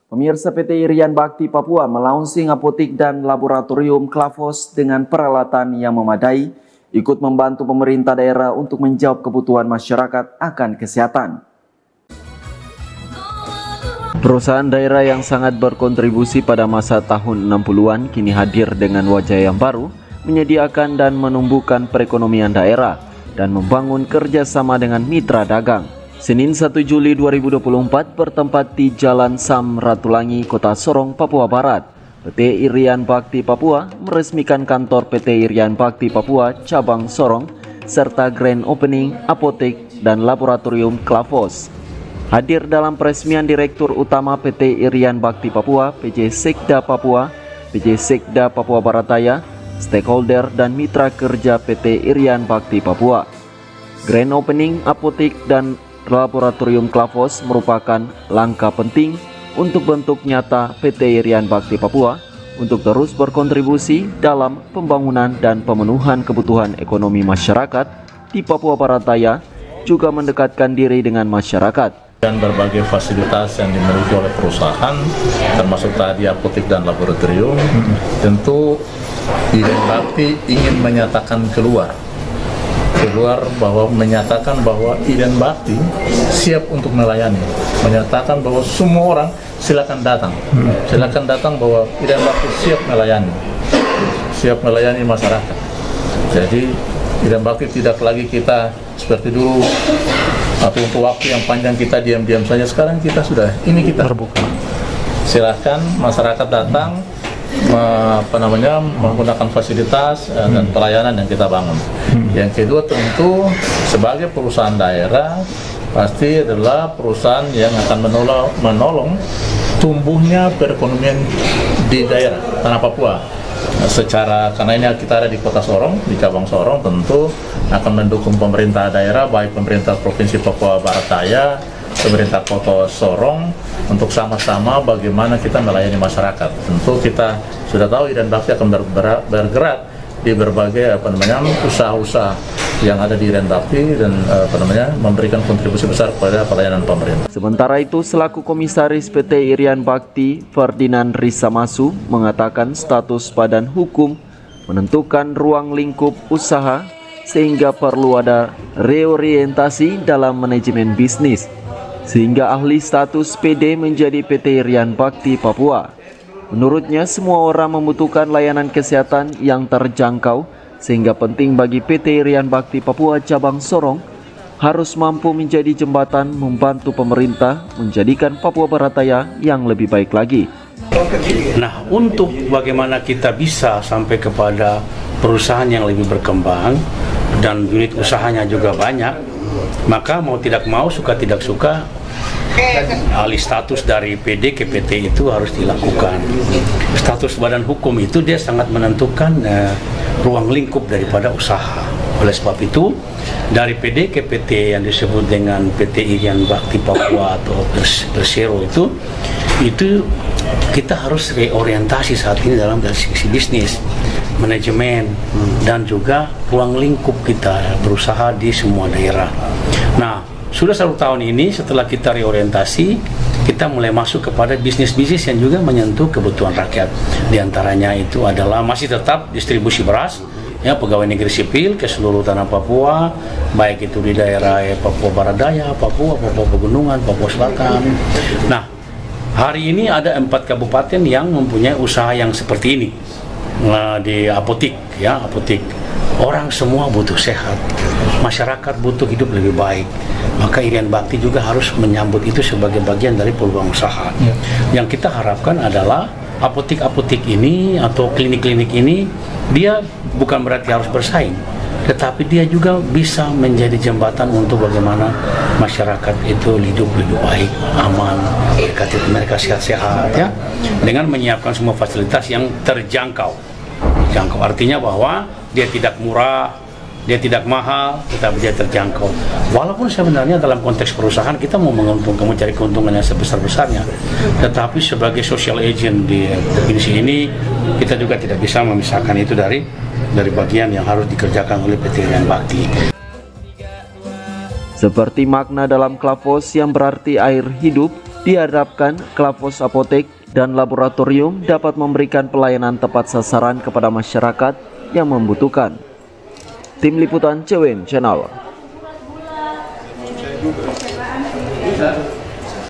Pemirsa, PT Irian Bakti Papua melaunching apotik dan laboratorium Klavos dengan peralatan yang memadai, ikut membantu pemerintah daerah untuk menjawab kebutuhan masyarakat akan kesehatan. Perusahaan daerah yang sangat berkontribusi pada masa tahun 60-an kini hadir dengan wajah yang baru, menyediakan dan menumbuhkan perekonomian daerah dan membangun kerjasama dengan mitra dagang. Senin 1 Juli 2024 bertempat di Jalan Sam Ratulangi, Kota Sorong, Papua Barat. PT Irian Bakti Papua meresmikan kantor PT Irian Bakti Papua cabang Sorong serta grand opening apotek dan laboratorium Klavos. Hadir dalam peresmian Direktur Utama PT Irian Bakti Papua, PJ Sekda Papua, PJ Sekda Papua Barataya, stakeholder dan mitra kerja PT Irian Bakti Papua. Grand opening apotek dan laboratorium Klavos merupakan langkah penting untuk bentuk nyata PT Irian Bakti Papua untuk terus berkontribusi dalam pembangunan dan pemenuhan kebutuhan ekonomi masyarakat di Papua Barataya, juga mendekatkan diri dengan masyarakat. Dan berbagai fasilitas yang dimiliki oleh perusahaan, termasuk tadi apotek dan laboratorium, tentu Irian Bakti ingin menyatakan keluar bahwa menyatakan bahwa Irian Bakti siap untuk melayani, menyatakan bahwa semua orang silakan datang bahwa Irian Bakti siap melayani masyarakat. Jadi Irian Bakti tidak lagi kita seperti dulu atau untuk waktu yang panjang kita diam-diam saja. Sekarang kita sudah kita terbuka. Silakan masyarakat datang menggunakan fasilitas dan pelayanan yang kita bangun. Yang kedua, tentu sebagai perusahaan daerah pasti adalah perusahaan yang akan menolong tumbuhnya perekonomian di daerah tanah Papua. Karena ini kita ada di Kota Sorong, di cabang Sorong, tentu akan mendukung pemerintah daerah, baik pemerintah Provinsi Papua Barataya, pemerintah Kota Sorong, untuk sama-sama bagaimana kita melayani masyarakat. Tentu kita sudah tahu Irian Bakti akan bergerak di berbagai usaha-usaha yang ada di Irian Bakti dan memberikan kontribusi besar kepada pelayanan pemerintah. Sementara itu, selaku Komisaris PT Irian Bakti, Ferdinand Risamasu, mengatakan status badan hukum menentukan ruang lingkup usaha sehingga perlu ada reorientasi dalam manajemen bisnis, sehingga alih status PD menjadi PT Irian Bakti Papua. Menurutnya, semua orang membutuhkan layanan kesehatan yang terjangkau, sehingga penting bagi PT Irian Bakti Papua cabang Sorong harus mampu menjadi jembatan membantu pemerintah menjadikan Papua Barataya yang lebih baik lagi. Nah, untuk bagaimana kita bisa sampai kepada perusahaan yang lebih berkembang dan unit usahanya juga banyak, maka mau tidak mau, suka tidak suka, alih status dari PD ke PT itu harus dilakukan. Status badan hukum itu dia sangat menentukan ruang lingkup daripada usaha. Oleh sebab itu, dari PD ke PT yang disebut dengan PT Irian Bakti Papua atau Persero itu kita harus reorientasi saat ini dalam sisi bisnis, manajemen, dan juga ruang lingkup kita berusaha di semua daerah. Nah, sudah 1 tahun ini setelah kita reorientasi, kita mulai masuk kepada bisnis-bisnis yang juga menyentuh kebutuhan rakyat. Di antaranya itu adalah masih tetap distribusi beras, ya, pegawai negeri sipil ke seluruh tanah Papua, baik itu di daerah Papua Barataya, Papua Pegunungan, Papua Selatan. Nah, hari ini ada 4 kabupaten yang mempunyai usaha yang seperti ini. Di apotek, ya, apotek. Orang semua butuh sehat, masyarakat butuh hidup lebih baik, maka Irian Bakti juga harus menyambut itu sebagai bagian dari peluang usaha. Yang kita harapkan adalah apotek-apotek ini atau klinik-klinik ini, dia bukan berarti harus bersaing, tetapi dia juga bisa menjadi jembatan untuk bagaimana masyarakat itu hidup lebih baik, aman, mereka sehat-sehat, ya, dengan menyiapkan semua fasilitas yang terjangkau. Artinya bahwa dia tidak murah, dia tidak mahal, tetapi dia terjangkau. Walaupun sebenarnya dalam konteks perusahaan kita mau mencari keuntungan yang sebesar-besarnya, tetapi sebagai social agent di provinsi ini, kita juga tidak bisa memisahkan itu dari bagian yang harus dikerjakan oleh PT Irian Bakti. Seperti makna dalam Klavos yang berarti air hidup, Diharapkan Klavos Apotek dan Laboratorium dapat memberikan pelayanan tepat sasaran kepada masyarakat yang membutuhkan. Tim Liputan CWN Channel.